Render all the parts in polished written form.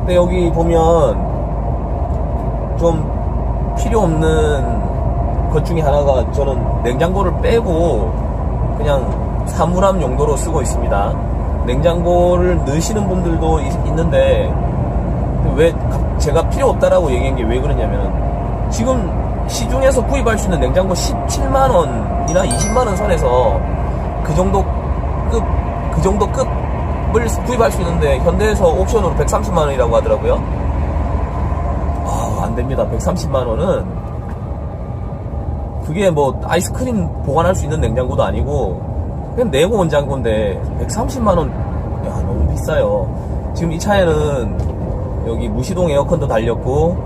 근데 여기 보면 좀 필요 없는 것 중에 하나가, 저는 냉장고를 빼고 그냥 사물함 용도로 쓰고 있습니다. 냉장고를 넣으시는 분들도 있는데, 왜 제가 필요 없다라고 얘기한 게 왜 그러냐면, 지금 시중에서 구입할 수 있는 냉장고 17만원이나 20만원 선에서 그 정도 급을 구입할 수 있는데, 현대에서 옵션으로 130만원이라고 하더라고요. 안됩니다. 130만원은 그게 뭐 아이스크림 보관할 수 있는 냉장고도 아니고 그냥 내고 원장고인데 130만원, 야, 너무 비싸요. 지금 이 차에는 여기 무시동 에어컨도 달렸고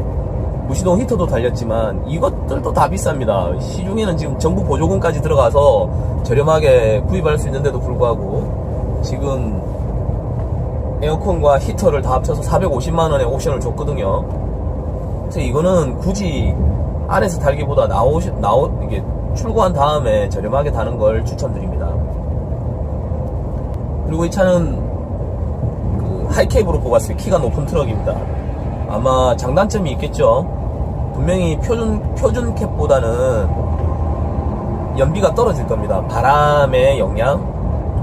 무시동 히터도 달렸지만 이것들도 다 비쌉니다. 시중에는 지금 정부 보조금까지 들어가서 저렴하게 구입할 수 있는데도 불구하고 지금 에어컨과 히터를 다 합쳐서 450만원의 옵션을 줬거든요. 그래서 이거는 굳이 안에서 달기보다 이게 출고한 다음에 저렴하게 다는 걸 추천드립니다. 그리고 이 차는 그 하이캡으로 뽑았어요. 키가 높은 트럭입니다. 아마 장단점이 있겠죠. 분명히 표준 캡보다는 연비가 떨어질 겁니다. 바람의 영향,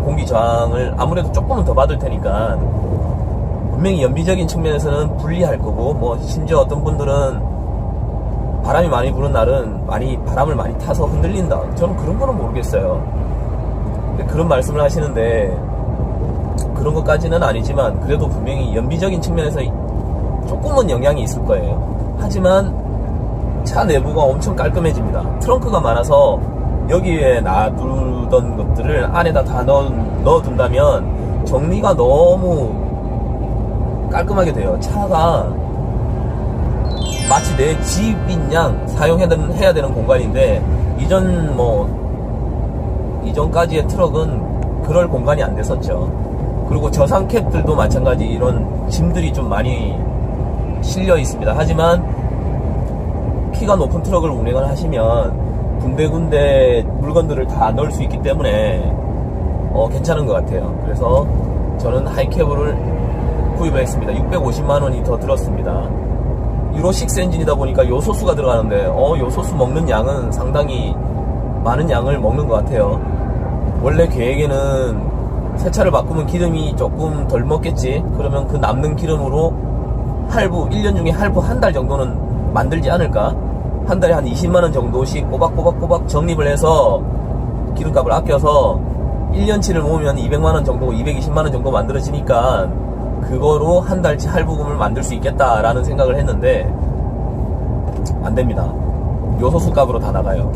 공기 저항을 아무래도 조금은 더 받을 테니까 분명히 연비적인 측면에서는 불리할 거고, 뭐 심지어 어떤 분들은 바람이 많이 부는 날은 바람을 많이 타서 흔들린다, 저는 그런 거는 모르겠어요. 그런 말씀을 하시는데 그런 것까지는 아니지만 그래도 분명히 연비적인 측면에서 조금은 영향이 있을 거예요. 하지만 차 내부가 엄청 깔끔해집니다. 트렁크가 많아서 여기에 놔두던 것들을 안에다 다 넣어둔다면 정리가 너무 깔끔하게 돼요. 차가 마치 내 집인 양 사용해야 되는 공간인데, 이전까지의 트럭은 그럴 공간이 안 됐었죠. 그리고 저상 캡들도 마찬가지 이런 짐들이 좀 많이 실려 있습니다. 하지만 키가 높은 트럭을 운행을 하시면 군데군데 물건들을 다 넣을 수 있기 때문에 괜찮은 것 같아요. 그래서 저는 하이캡을 구입을 했습니다. 650만원이 더 들었습니다. 유로6 엔진이다 보니까 요소수가 들어가는데 요소수 먹는 양은 상당히 많은 양을 먹는 것 같아요. 원래 계획에는 새 차를 바꾸면 기름이 조금 덜 먹겠지, 그러면 그 남는 기름으로 1년 중에 할부 한 달 정도는 만들지 않을까. 한 달에 한 20만원 정도씩 꼬박꼬박 적립을 해서 기름값을 아껴서 1년치를 모으면 200만원 정도, 220만원 정도 만들어지니까 그거로 한 달치 할부금을 만들 수 있겠다라는 생각을 했는데 안됩니다. 요소수 값으로 다 나가요.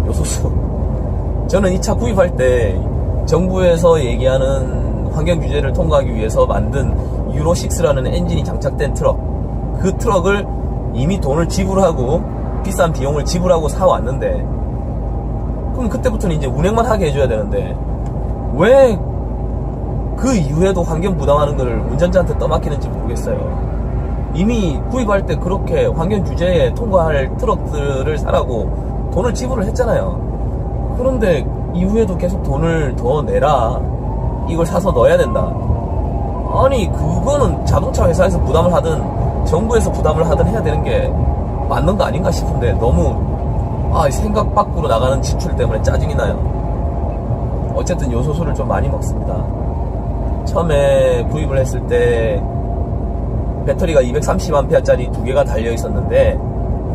요소수. 저는 이 차 구입할 때 정부에서 얘기하는 환경 규제를 통과하기 위해서 만든 유로6라는 엔진이 장착된 트럭, 그 트럭을 이미 돈을 지불하고 비싼 비용을 지불하고 사왔는데, 그럼 그때부터는 이제 운행만 하게 해줘야 되는데 왜 그 이후에도 환경 부담하는 거를 운전자한테 떠맡기는지 모르겠어요. 이미 구입할 때 그렇게 환경 규제에 통과할 트럭들을 사라고 돈을 지불을 했잖아요. 그런데 이후에도 계속 돈을 더 내라, 이걸 사서 넣어야 된다. 아니, 그거는 자동차 회사에서 부담을 하든 정부에서 부담을 하든 해야 되는 게 맞는 거 아닌가 싶은데, 너무 생각 밖으로 나가는 지출 때문에 짜증이 나요. 어쨌든 요소수를 좀 많이 먹습니다. 처음에 구입을 했을 때 배터리가 230A짜리 2개가 달려 있었는데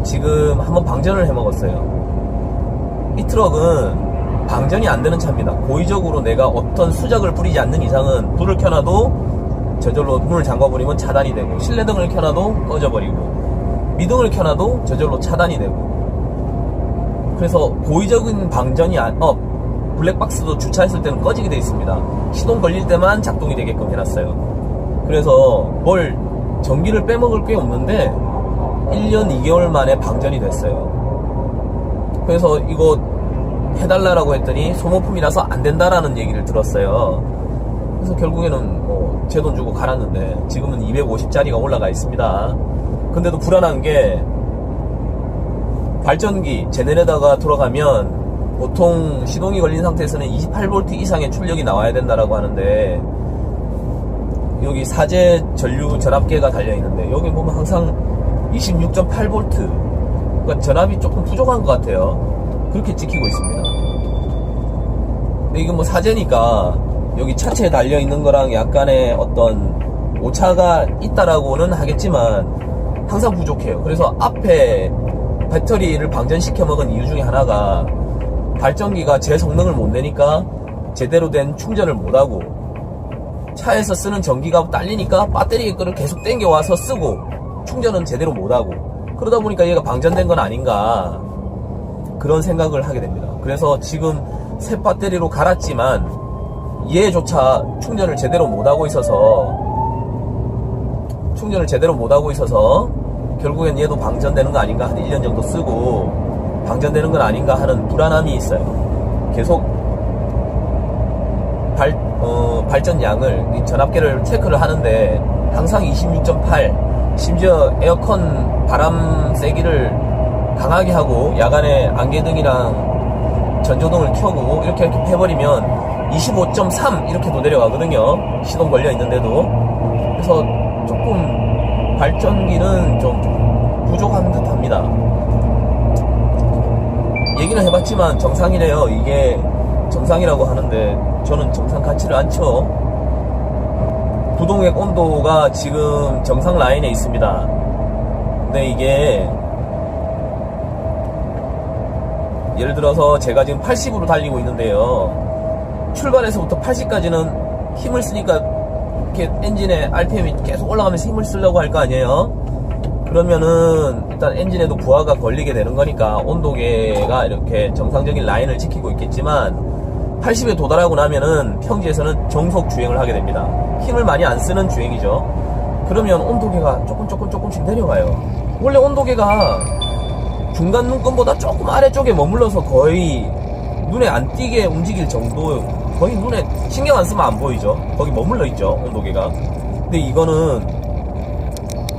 지금 한번 방전을 해 먹었어요. 이 트럭은 방전이 안 되는 차입니다. 고의적으로 내가 어떤 수작을 부리지 않는 이상은 불을 켜놔도 저절로 문을 잠궈버리면 차단이 되고, 실내등을 켜놔도 꺼져버리고, 미등을 켜놔도 저절로 차단이 되고, 그래서 고의적인 방전이 블랙박스도 주차했을 때는 꺼지게 되어 있습니다. 시동 걸릴 때만 작동이 되게끔 해놨어요. 그래서 뭘 전기를 빼먹을 게 없는데 1년 2개월 만에 방전이 됐어요. 그래서 이거 해달라고 했더니 소모품이라서 안 된다라는 얘기를 들었어요. 그래서 결국에는 제 돈 주고 갈았는데 지금은 250짜리가 올라가 있습니다. 근데도 불안한 게, 발전기 제네레이터가 돌아가면 보통 시동이 걸린 상태에서는 28V 이상의 출력이 나와야 된다라고 하는데, 여기 사제 전류 전압계가 달려있는데 여기 보면 항상 26.8V, 그러니까 전압이 조금 부족한 것 같아요. 그렇게 찍히고 있습니다. 근데 이건 뭐 사제니까 여기 차체에 달려있는 거랑 약간의 어떤 오차가 있다라고는 하겠지만 항상 부족해요. 그래서 앞에 배터리를 방전시켜 먹은 이유 중에 하나가 발전기가 제 성능을 못 내니까 제대로 된 충전을 못하고, 차에서 쓰는 전기가 딸리니까 배터리를 계속 땡겨와서 쓰고 충전은 제대로 못하고, 그러다 보니까 얘가 방전된 건 아닌가, 그런 생각을 하게 됩니다. 그래서 지금 새 배터리로 갈았지만 얘조차 충전을 제대로 못하고 있어서 결국엔 얘도 방전되는 거 아닌가, 한 1년 정도 쓰고 방전되는 건 아닌가 하는 불안함이 있어요. 계속 발전량을, 이 전압계를 체크를 하는데 항상 26.8, 심지어 에어컨 바람 세기를 강하게 하고 야간에 안개등이랑 전조등을 켜고 이렇게 해버리면 25.3 이렇게도 내려가거든요. 시동 걸려 있는데도. 그래서 조금 발전기는 좀 부족한 듯 합니다. 얘기는 해봤지만 정상이래요. 이게 정상이라고 하는데 저는 정상 같지를 않죠. 부동액 온도가 지금 정상 라인에 있습니다. 근데 이게 예를 들어서 제가 지금 80으로 달리고 있는데요, 출발해서부터 80까지는 힘을 쓰니까 이렇게 엔진의 RPM이 계속 올라가면서 힘을 쓰려고 할 거 아니에요. 그러면은 일단 엔진에도 부하가 걸리게 되는 거니까 온도계가 이렇게 정상적인 라인을 지키고 있겠지만 80에 도달하고 나면은 평지에서는 정속 주행을 하게 됩니다. 힘을 많이 안 쓰는 주행이죠. 그러면 온도계가 조금씩 내려가요. 원래 온도계가 중간 눈금보다 조금 아래쪽에 머물러서 거의 눈에 안 띄게 움직일 정도, 거의 눈에 신경 안 쓰면 안 보이죠. 거기 머물러 있죠, 온도계가. 근데 이거는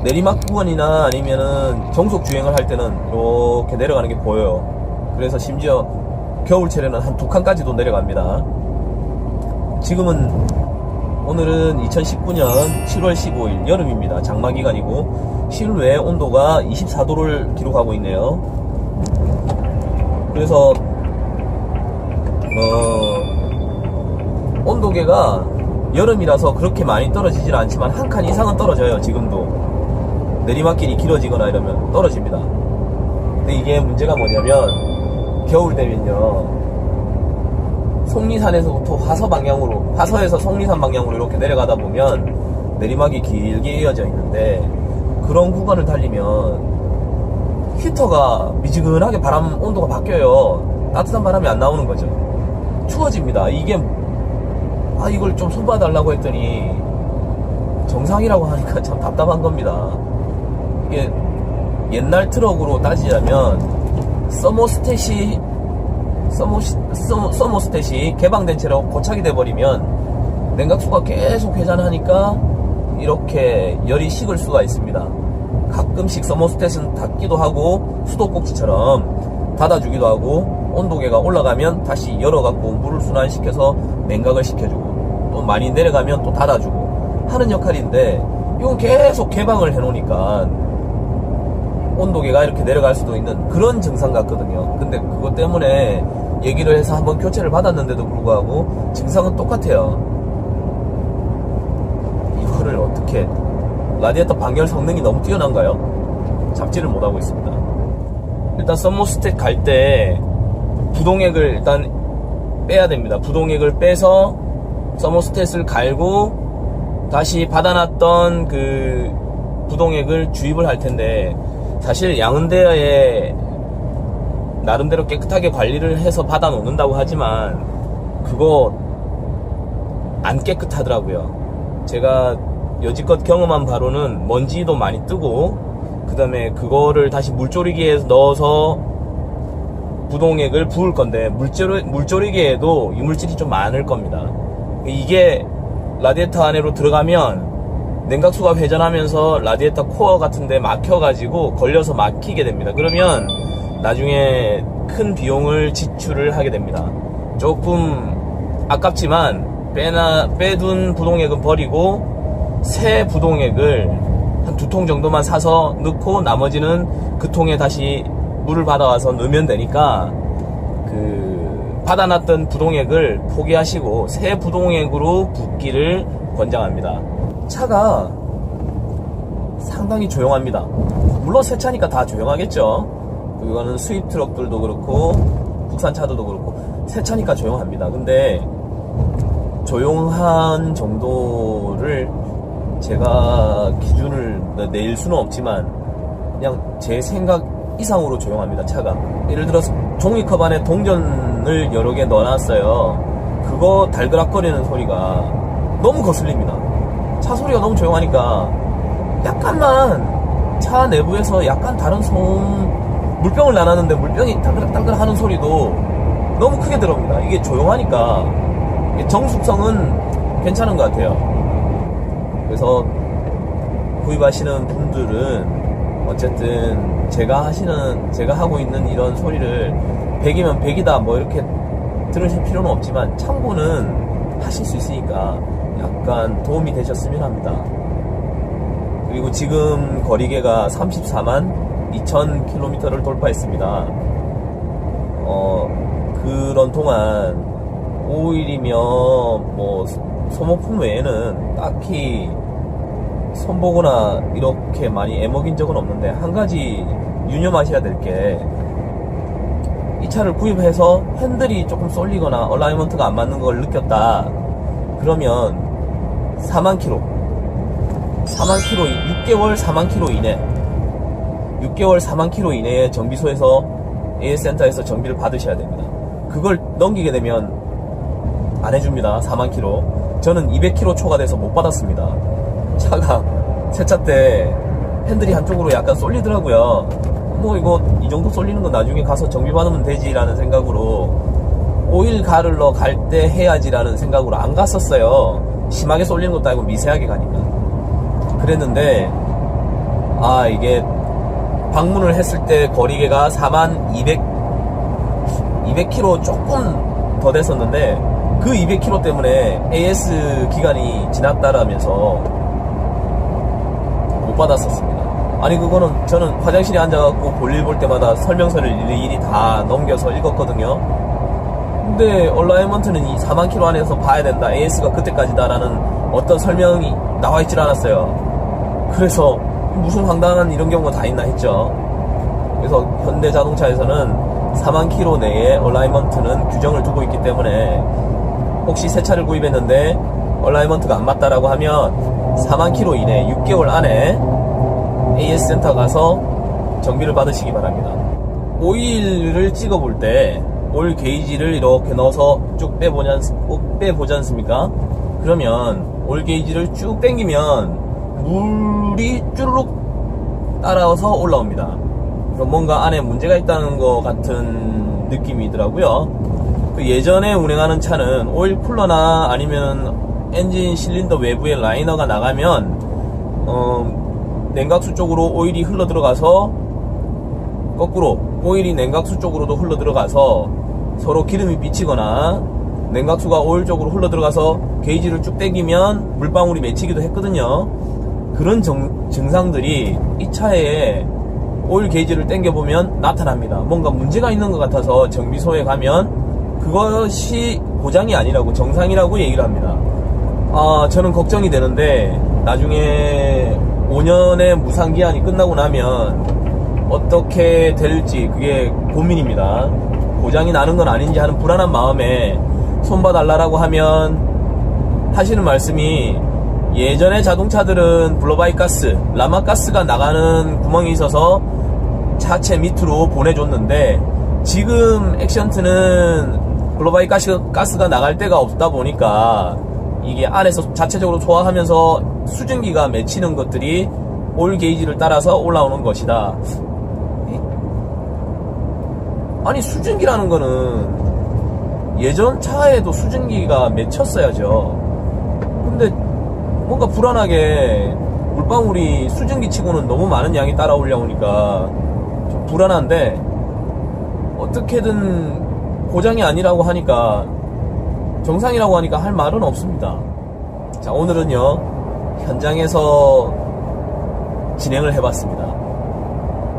내리막 구간이나 아니면은 정속 주행을 할 때는 이렇게 내려가는 게 보여요. 그래서 심지어 겨울철에는 한 2칸까지도 내려갑니다. 오늘은 2019년 7월 15일 여름입니다. 장마 기간이고 실외 온도가 24도를 기록하고 있네요. 그래서 온도계가 여름이라서 그렇게 많이 떨어지진 않지만 한 칸 이상은 떨어져요. 지금도 내리막길이 길어지거나 이러면 떨어집니다. 근데 이게 문제가 뭐냐면 겨울 되면요, 속리산에서부터 화서에서 속리산 방향으로 이렇게 내려가다 보면 내리막이 길게 이어져 있는데, 그런 구간을 달리면 히터가 미지근하게 바람 온도가 바뀌어요. 따뜻한 바람이 안 나오는 거죠. 추워집니다. 이걸 좀 손봐달라고 했더니 정상이라고 하니까 참 답답한 겁니다. 이게 옛날 트럭으로 따지자면 서모스탯이 개방된 채로 고착이 돼버리면 냉각수가 계속 회전하니까 이렇게 열이 식을 수가 있습니다. 가끔씩 서모스탯은 닫기도 하고 수도꼭지처럼 닫아주기도 하고, 온도계가 올라가면 다시 열어갖고 물을 순환시켜서 냉각을 시켜주고, 또 많이 내려가면 또 닫아주고 하는 역할인데, 이건 계속 개방을 해놓으니까 온도계가 이렇게 내려갈 수도 있는 그런 증상 같거든요. 근데 그것 때문에 얘기를 해서 한번 교체를 받았는데도 불구하고 증상은 똑같아요. 이거를 어떻게, 라디에이터 방열 성능이 너무 뛰어난가요? 잡지를 못하고 있습니다. 일단 서모스탯 갈 때 부동액을 일단 빼야 됩니다. 부동액을 빼서 서모스탯을 갈고 다시 받아놨던 그 부동액을 주입을 할 텐데, 사실 양은대에 나름대로 깨끗하게 관리를 해서 받아 놓는다고 하지만 그거 안 깨끗하더라고요. 제가 여지껏 경험한 바로는 먼지도 많이 뜨고, 그 다음에 그거를 다시 물조리기에 넣어서 부동액을 부을 건데, 물조리기에도 이물질이 좀 많을 겁니다. 이게 라디에이터 안으로 들어가면 냉각수가 회전하면서 라디에이터 코어 같은데 막혀가지고 걸려서 막히게 됩니다. 그러면 나중에 큰 비용을 지출을 하게 됩니다. 조금 아깝지만 빼둔 부동액은 버리고 새 부동액을 한 2통 정도만 사서 넣고 나머지는 그 통에 다시 물을 받아와서 넣으면 되니까 그 받아놨던 부동액을 포기하시고 새 부동액으로 붓기를 권장합니다. 차가 상당히 조용합니다. 물론 새 차니까 다 조용하겠죠. 이거는 수입 트럭들도 그렇고 국산 차들도 그렇고 새 차니까 조용합니다. 근데 조용한 정도를 제가 기준을 내릴 수는 없지만 그냥 제 생각 이상으로 조용합니다. 차가. 예를 들어서 종이컵 안에 동전을 여러 개 넣어놨어요. 그거 달그락거리는 소리가 너무 거슬립니다. 차 소리가 너무 조용하니까 약간만 차 내부에서 약간 다른 소음, 물병을 놔놨는데 물병이 딸그락딸그락 하는 소리도 너무 크게 들어옵니다. 이게 조용하니까 정숙성은 괜찮은 것 같아요. 그래서 구입하시는 분들은 어쨌든 제가 하고 있는 이런 소리를 100이면 100이다 뭐 이렇게 들으실 필요는 없지만 참고는 하실 수 있으니까 약간 도움이 되셨으면 합니다. 그리고 지금 거리계가 34만 2,000km를 돌파했습니다. 그런 동안 5일이면 뭐 소모품 외에는 딱히 손보거나 이렇게 많이 애먹인 적은 없는데 한 가지 유념하셔야 될 게 이 차를 구입해서 핸들이 조금 쏠리거나 얼라이먼트가 안 맞는 걸 느꼈다 그러면 4만 킬로 6개월 4만 킬로 이내 6개월 4만 킬로 이내에 정비소에서 AS센터에서 정비를 받으셔야 됩니다. 그걸 넘기게 되면 안 해줍니다. 4만 킬로. 저는 200킬로 초과돼서 못 받았습니다. 차가 세차 때 핸들이 한쪽으로 약간 쏠리더라고요. 뭐 이거 이 정도 쏠리는 건 나중에 가서 정비 받으면 되지라는 생각으로 오일 가르러 갈 때 해야지라는 생각으로 안 갔었어요. 심하게 쏠리는 것도 아니고 미세하게 가니까. 그랬는데 이게 방문을 했을 때 거리계가 4만 200km 조금 더 됐었는데 그 200km 때문에 AS 기간이 지났다라면서 못 받았었습니다. 아니 그거는 저는 화장실에 앉아갖고 볼일 볼 때마다 설명서를 일일이 다 넘겨서 읽었거든요. 근데 얼라이먼트는 이 4만 킬로 안에서 봐야 된다, AS가 그때까지다라는 어떤 설명이 나와 있질 않았어요. 그래서 무슨 황당한 이런 경우가 다 있나 했죠. 그래서 현대자동차에서는 4만 킬로 내에 얼라이먼트는 규정을 두고 있기 때문에 혹시 새 차를 구입했는데 얼라이먼트가 안 맞다라고 하면 4만 킬로 이내 6개월 안에 AS 센터 가서 정비를 받으시기 바랍니다. 오일을 찍어볼 때 오일 게이지를 이렇게 넣어서 쭉 빼보지 않습니까? 그러면 오일 게이지를 쭉 당기면 물이 쭈르륵 따라서 올라옵니다. 그럼 뭔가 안에 문제가 있다는 것 같은 느낌이더라고요. 그 예전에 운행하는 차는 오일 쿨러나 아니면 엔진 실린더 외부에 라이너가 나가면 냉각수 쪽으로 오일이 흘러 들어가서 거꾸로 오일이 냉각수 쪽으로도 흘러 들어가서 서로 기름이 비치거나 냉각수가 오일 쪽으로 흘러 들어가서 게이지를 쭉 당기면 물방울이 맺히기도 했거든요. 그런 증상들이 이 차에 오일 게이지를 당겨보면 나타납니다. 뭔가 문제가 있는 것 같아서 정비소에 가면 그것이 고장이 아니라고 정상이라고 얘기를 합니다. 저는 걱정이 되는데 나중에 5년의 무상기한이 끝나고 나면 어떻게 될지 그게 고민입니다. 고장이 나는 건 아닌지 하는 불안한 마음에 손봐달라고 하면 하시는 말씀이 예전에 자동차들은 블로바이 가스, 라마가스가 나가는 구멍이 있어서 차체 밑으로 보내줬는데 지금 액션트는 블로바이 가스가 나갈 데가 없다 보니까 이게 안에서 자체적으로 소화하면서 수증기가 맺히는 것들이 오일 게이지를 따라서 올라오는 것이다. 아니 수증기라는 거는 예전 차에도 수증기가 맺혔어야죠. 근데 뭔가 불안하게 물방울이 수증기 치고는 너무 많은 양이 따라 올라오니까 좀 불안한데 어떻게든 고장이 아니라고 하니까 정상이라고 하니까 할 말은 없습니다. 자, 오늘은요 현장에서 진행을 해봤습니다.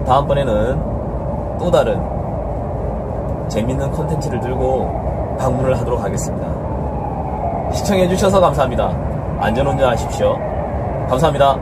다음번에는 또 다른 재밌는 컨텐츠를 들고 방문을 하도록 하겠습니다. 시청해주셔서 감사합니다. 안전운전하십시오. 감사합니다.